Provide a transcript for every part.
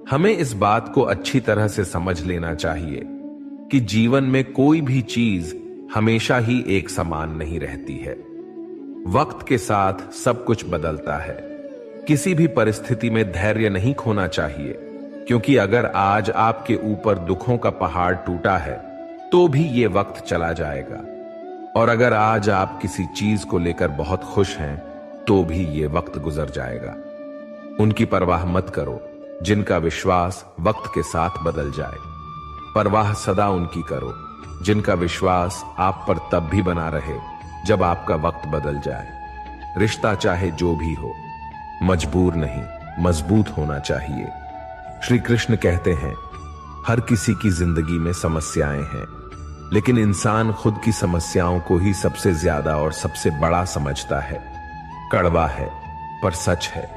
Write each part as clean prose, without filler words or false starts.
हमें इस बात को अच्छी तरह से समझ लेना चाहिए कि जीवन में कोई भी चीज हमेशा ही एक समान नहीं रहती है। वक्त के साथ सब कुछ बदलता है। किसी भी परिस्थिति में धैर्य नहीं खोना चाहिए, क्योंकि अगर आज आपके ऊपर दुखों का पहाड़ टूटा है तो भी ये वक्त चला जाएगा, और अगर आज आप किसी चीज को लेकर बहुत खुश हैं तो भी ये वक्त गुजर जाएगा। उनकी परवाह मत करो जिनका विश्वास वक्त के साथ बदल जाए। परवाह सदा उनकी करो जिनका विश्वास आप पर तब भी बना रहे जब आपका वक्त बदल जाए। रिश्ता चाहे जो भी हो, मजबूर नहीं, मजबूत होना चाहिए। श्री कृष्ण कहते हैं, हर किसी की जिंदगी में समस्याएं हैं, लेकिन इंसान खुद की समस्याओं को ही सबसे ज्यादा और सबसे बड़ा समझता है। कड़वा है पर सच है।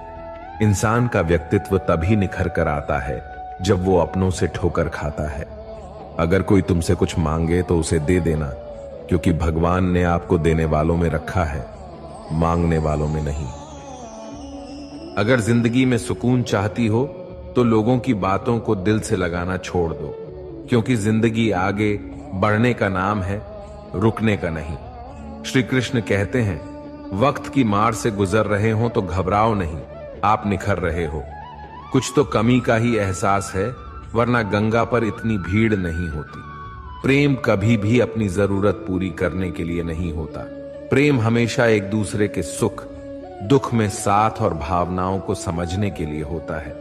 इंसान का व्यक्तित्व तभी निखर कर आता है जब वो अपनों से ठोकर खाता है। अगर कोई तुमसे कुछ मांगे तो उसे दे देना, क्योंकि भगवान ने आपको देने वालों में रखा है, मांगने वालों में नहीं। अगर जिंदगी में सुकून चाहती हो तो लोगों की बातों को दिल से लगाना छोड़ दो, क्योंकि जिंदगी आगे बढ़ने का नाम है, रुकने का नहीं। श्री कृष्ण कहते हैं, वक्त की मार से गुजर रहे हो तो घबराओ नहीं, आप निखर रहे हो। कुछ तो कमी का ही एहसास है, वरना गंगा पर इतनी भीड़ नहीं होती। प्रेम कभी भी अपनी जरूरत पूरी करने के लिए नहीं होता। प्रेम हमेशा एक दूसरे के सुख दुख में साथ और भावनाओं को समझने के लिए होता है।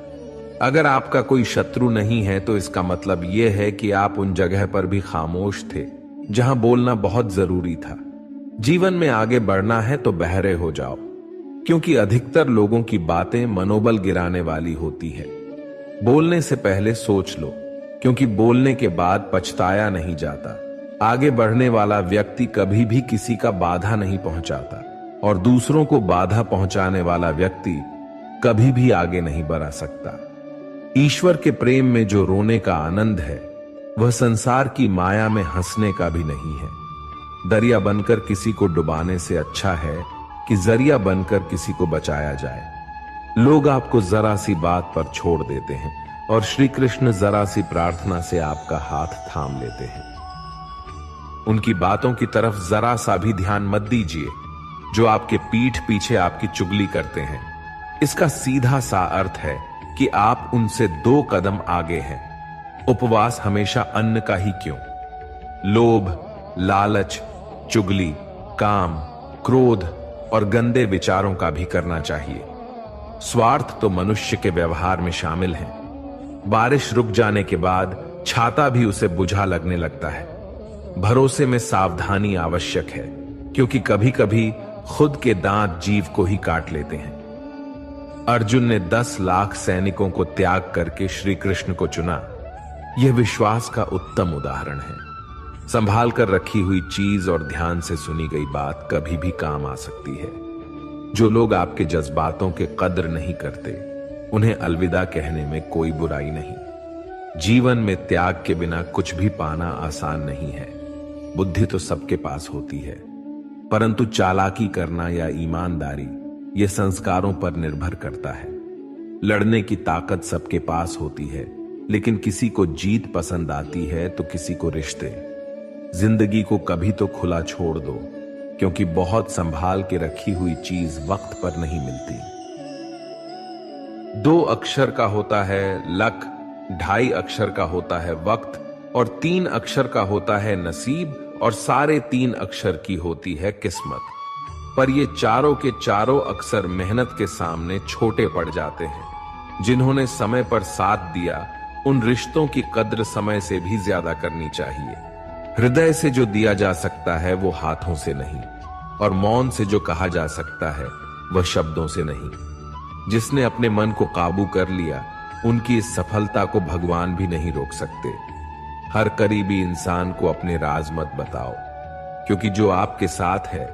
अगर आपका कोई शत्रु नहीं है तो इसका मतलब यह है कि आप उन जगह पर भी खामोश थे जहां बोलना बहुत जरूरी था। जीवन में आगे बढ़ना है तो बहरे हो जाओ, क्योंकि अधिकतर लोगों की बातें मनोबल गिराने वाली होती है। बोलने से पहले सोच लो, क्योंकि बोलने के बाद पछताया नहीं जाता। आगे बढ़ने वाला व्यक्ति कभी भी किसी का बाधा नहीं पहुंचाता, और दूसरों को बाधा पहुंचाने वाला व्यक्ति कभी भी आगे नहीं बढ़ सकता। ईश्वर के प्रेम में जो रोने का आनंद है, वह संसार की माया में हंसने का भी नहीं है। दरिया बनकर किसी को डुबाने से अच्छा है कि जरिया बनकर किसी को बचाया जाए। लोग आपको जरा सी बात पर छोड़ देते हैं, और श्री कृष्ण जरा सी प्रार्थना से आपका हाथ थाम लेते हैं। उनकी बातों की तरफ जरा सा भी ध्यान मत दीजिए जो आपके पीठ पीछे आपकी चुगली करते हैं। इसका सीधा सा अर्थ है कि आप उनसे 2 कदम आगे हैं। उपवास हमेशा अन्न का ही क्यों? लोभ, लालच, चुगली, काम, क्रोध और गंदे विचारों का भी करना चाहिए। स्वार्थ तो मनुष्य के व्यवहार में शामिल है। बारिश रुक जाने के बाद छाता भी उसे बुझा लगने लगता है। भरोसे में सावधानी आवश्यक है, क्योंकि कभी कभी खुद के दांत जीव को ही काट लेते हैं। अर्जुन ने 10 लाख सैनिकों को त्याग करके श्री कृष्ण को चुना। यह विश्वास का उत्तम उदाहरण है। संभाल कर रखी हुई चीज और ध्यान से सुनी गई बात कभी भी काम आ सकती है। जो लोग आपके जज्बातों के कद्र नहीं करते, उन्हें अलविदा कहने में कोई बुराई नहीं। जीवन में त्याग के बिना कुछ भी पाना आसान नहीं है। बुद्धि तो सबके पास होती है, परंतु चालाकी करना या ईमानदारी ये संस्कारों पर निर्भर करता है। लड़ने की ताकत सबके पास होती है, लेकिन किसी को जीत पसंद आती है तो किसी को रिश्ते। जिंदगी को कभी तो खुला छोड़ दो, क्योंकि बहुत संभाल के रखी हुई चीज वक्त पर नहीं मिलती। 2 अक्षर का होता है लक, 2.5 अक्षर का होता है वक्त, और 3 अक्षर का होता है नसीब, और सारे 3 अक्षर की होती है किस्मत। पर ये चारों के चारों अक्षर मेहनत के सामने छोटे पड़ जाते हैं। जिन्होंने समय पर साथ दिया, उन रिश्तों की कद्र समय से भी ज्यादा करनी चाहिए। हृदय से जो दिया जा सकता है वो हाथों से नहीं, और मौन से जो कहा जा सकता है वह शब्दों से नहीं। जिसने अपने मन को काबू कर लिया, उनकी इस सफलता को भगवान भी नहीं रोक सकते। हर करीबी इंसान को अपने राज मत बताओ, क्योंकि जो आपके साथ है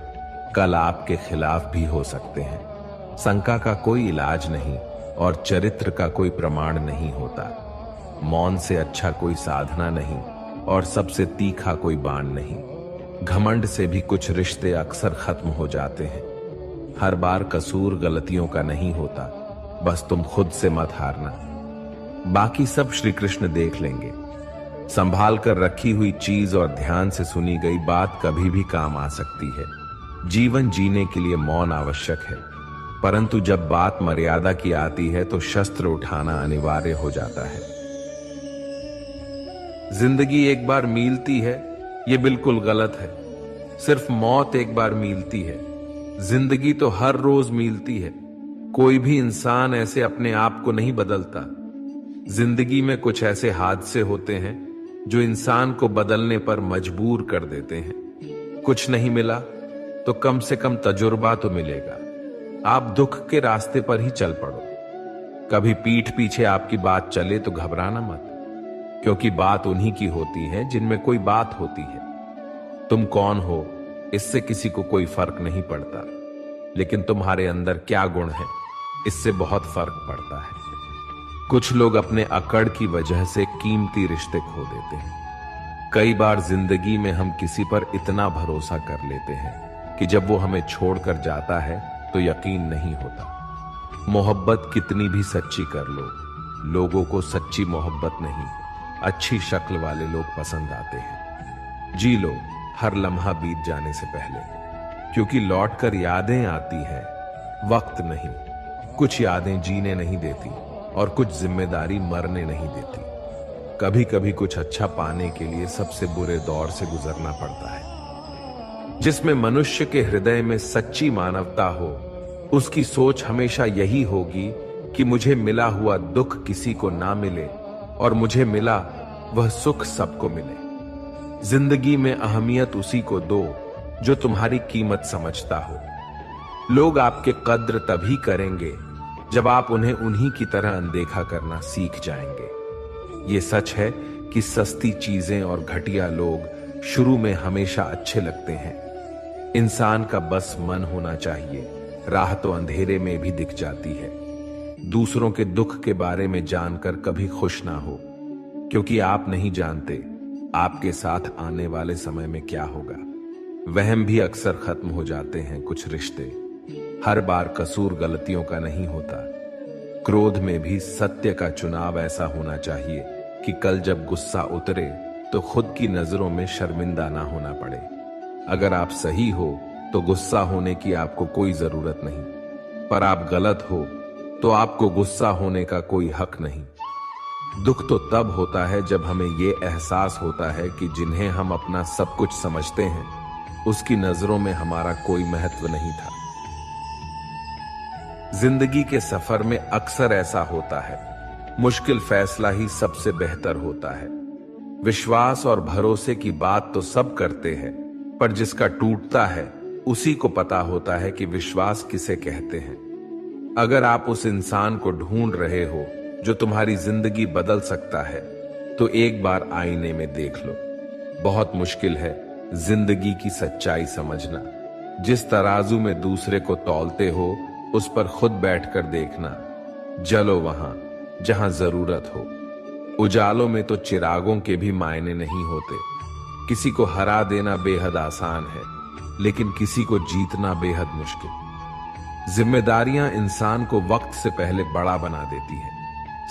कल आपके खिलाफ भी हो सकते हैं। शंका का कोई इलाज नहीं, और चरित्र का कोई प्रमाण नहीं होता। मौन से अच्छा कोई साधना नहीं, और सबसे तीखा कोई बाण नहीं। घमंड से भी कुछ रिश्ते अक्सर खत्म हो जाते हैं। हर बार कसूर गलतियों का नहीं होता, बस तुम खुद से मत हारना। बाकी सब श्री कृष्ण देख लेंगे। संभाल कर रखी हुई चीज और ध्यान से सुनी गई बात कभी भी काम आ सकती है। जीवन जीने के लिए मौन आवश्यक है, परंतु जब बात मर्यादा की आती है तो शस्त्र उठाना अनिवार्य हो जाता है। जिंदगी एक बार मिलती है, यह बिल्कुल गलत है। सिर्फ मौत एक बार मिलती है। जिंदगी तो हर रोज मिलती है। कोई भी इंसान ऐसे अपने आप को नहीं बदलता। जिंदगी में कुछ ऐसे हादसे होते हैं जो इंसान को बदलने पर मजबूर कर देते हैं। कुछ नहीं मिला तो कम से कम तजुर्बा तो मिलेगा। आप दुख के रास्ते पर ही चल पड़ो। कभी पीठ पीछे आपकी बात चले तो घबराना मत, क्योंकि बात उन्हीं की होती है जिनमें कोई बात होती है। तुम कौन हो इससे किसी को कोई फर्क नहीं पड़ता, लेकिन तुम्हारे अंदर क्या गुण है इससे बहुत फर्क पड़ता है। कुछ लोग अपने अकड़ की वजह से कीमती रिश्ते खो देते हैं। कई बार जिंदगी में हम किसी पर इतना भरोसा कर लेते हैं कि जब वो हमें छोड़कर जाता है तो यकीन नहीं होता। मोहब्बत कितनी भी सच्ची कर लो, लोगों को सच्ची मोहब्बत नहीं, अच्छी शक्ल वाले लोग पसंद आते हैं। जी लो हर लम्हा बीत जाने से पहले, क्योंकि लौटकर यादें आती हैं, वक्त नहीं। कुछ यादें जीने नहीं देती और कुछ जिम्मेदारी मरने नहीं देती। कभी कभी कुछ अच्छा पाने के लिए सबसे बुरे दौर से गुजरना पड़ता है। जिसमें मनुष्य के हृदय में सच्ची मानवता हो, उसकी सोच हमेशा यही होगी कि मुझे मिला हुआ दुख किसी को ना मिले और मुझे मिला वह सुख सबको मिले। जिंदगी में अहमियत उसी को दो जो तुम्हारी कीमत समझता हो। लोग आपके कद्र तभी करेंगे जब आप उन्हें उन्हीं की तरह अनदेखा करना सीख जाएंगे। ये सच है कि सस्ती चीजें और घटिया लोग शुरू में हमेशा अच्छे लगते हैं। इंसान का बस मन होना चाहिए, राह तो अंधेरे में भी दिख जाती है। दूसरों के दुख के बारे में जानकर कभी खुश ना हो, क्योंकि आप नहीं जानते आपके साथ आने वाले समय में क्या होगा। वहम भी अक्सर खत्म हो जाते हैं कुछ रिश्ते। हर बार कसूर गलतियों का नहीं होता। क्रोध में भी सत्य का चुनाव ऐसा होना चाहिए कि कल जब गुस्सा उतरे तो खुद की नजरों में शर्मिंदा ना होना पड़े। अगर आप सही हो तो गुस्सा होने की आपको कोई जरूरत नहीं, पर आप गलत हो तो आपको गुस्सा होने का कोई हक नहीं। दुख तो तब होता है जब हमें यह एहसास होता है कि जिन्हें हम अपना सब कुछ समझते हैं, उसकी नजरों में हमारा कोई महत्व नहीं था। जिंदगी के सफर में अक्सर ऐसा होता है, मुश्किल फैसला ही सबसे बेहतर होता है। विश्वास और भरोसे की बात तो सब करते हैं, पर जिसका टूटता है उसी को पता होता है कि विश्वास किसे कहते हैं। अगर आप उस इंसान को ढूंढ रहे हो जो तुम्हारी जिंदगी बदल सकता है, तो एक बार आईने में देख लो। बहुत मुश्किल है जिंदगी की सच्चाई समझना। जिस तराजू में दूसरे को तौलते हो, उस पर खुद बैठकर देखना। जलो वहां जहां जरूरत हो। उजालों में तो चिरागों के भी मायने नहीं होते। किसी को हरा देना बेहद आसान है, लेकिन किसी को जीतना बेहद मुश्किल। जिम्मेदारियां इंसान को वक्त से पहले बड़ा बना देती है।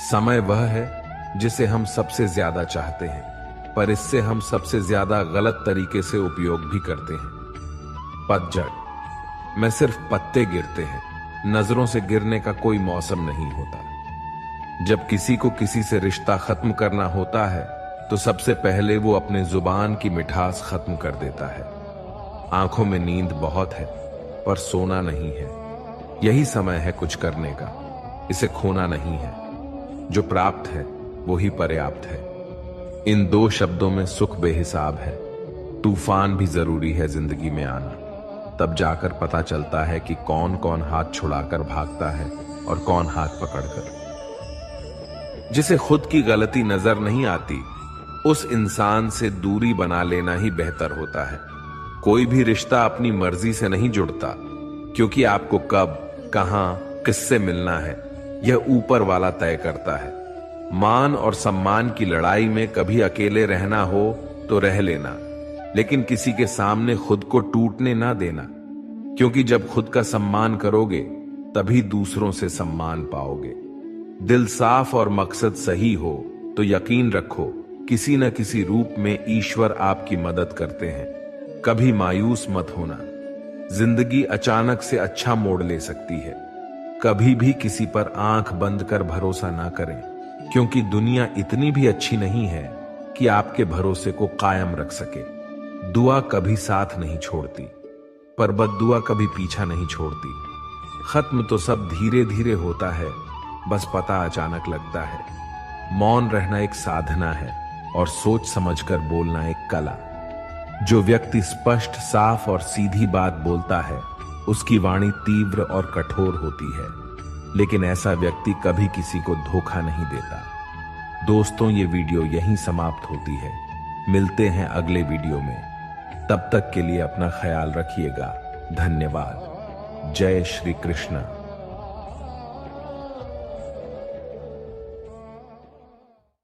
समय वह है जिसे हम सबसे ज्यादा चाहते हैं, पर इससे हम सबसे ज्यादा गलत तरीके से उपयोग भी करते हैं। पतझड़ में सिर्फ पत्ते गिरते हैं, नजरों से गिरने का कोई मौसम नहीं होता। जब किसी को किसी से रिश्ता खत्म करना होता है तो सबसे पहले वो अपने जुबान की मिठास खत्म कर देता है। आंखों में नींद बहुत है, पर सोना नहीं है। यही समय है कुछ करने का, इसे खोना नहीं है। जो प्राप्त है वो ही पर्याप्त है। इन दो शब्दों में सुख बेहिसाब है। तूफान भी जरूरी है जिंदगी में आना, तब जाकर पता चलता है कि कौन कौन हाथ छुड़ाकर भागता है और कौन हाथ पकड़कर। जिसे खुद की गलती नजर नहीं आती, उस इंसान से दूरी बना लेना ही बेहतर होता है। कोई भी रिश्ता अपनी मर्जी से नहीं जुड़ता, क्योंकि आपको कब, कहां, किससे मिलना है यह ऊपर वाला तय करता है। मान और सम्मान की लड़ाई में कभी अकेले रहना हो तो रह लेना, लेकिन किसी के सामने खुद को टूटने ना देना, क्योंकि जब खुद का सम्मान करोगे तभी दूसरों से सम्मान पाओगे। दिल साफ और मकसद सही हो तो यकीन रखो किसी न किसी रूप में ईश्वर आपकी मदद करते हैं। कभी मायूस मत होना, जिंदगी अचानक से अच्छा मोड़ ले सकती है। कभी भी किसी पर आंख बंद कर भरोसा ना करें, क्योंकि दुनिया इतनी भी अच्छी नहीं है कि आपके भरोसे को कायम रख सके। दुआ कभी साथ नहीं छोड़ती, पर बद्दुआ कभी पीछा नहीं छोड़ती। खत्म तो सब धीरे धीरे होता है, बस पता अचानक लगता है। मौन रहना एक साधना है और सोच समझकर बोलना एक कला। जो व्यक्ति स्पष्ट, साफ और सीधी बात बोलता है, उसकी वाणी तीव्र और कठोर होती है, लेकिन ऐसा व्यक्ति कभी किसी को धोखा नहीं देता। दोस्तों, ये वीडियो यहीं समाप्त होती है। मिलते हैं अगले वीडियो में। तब तक के लिए अपना ख्याल रखिएगा। धन्यवाद। जय श्री कृष्ण।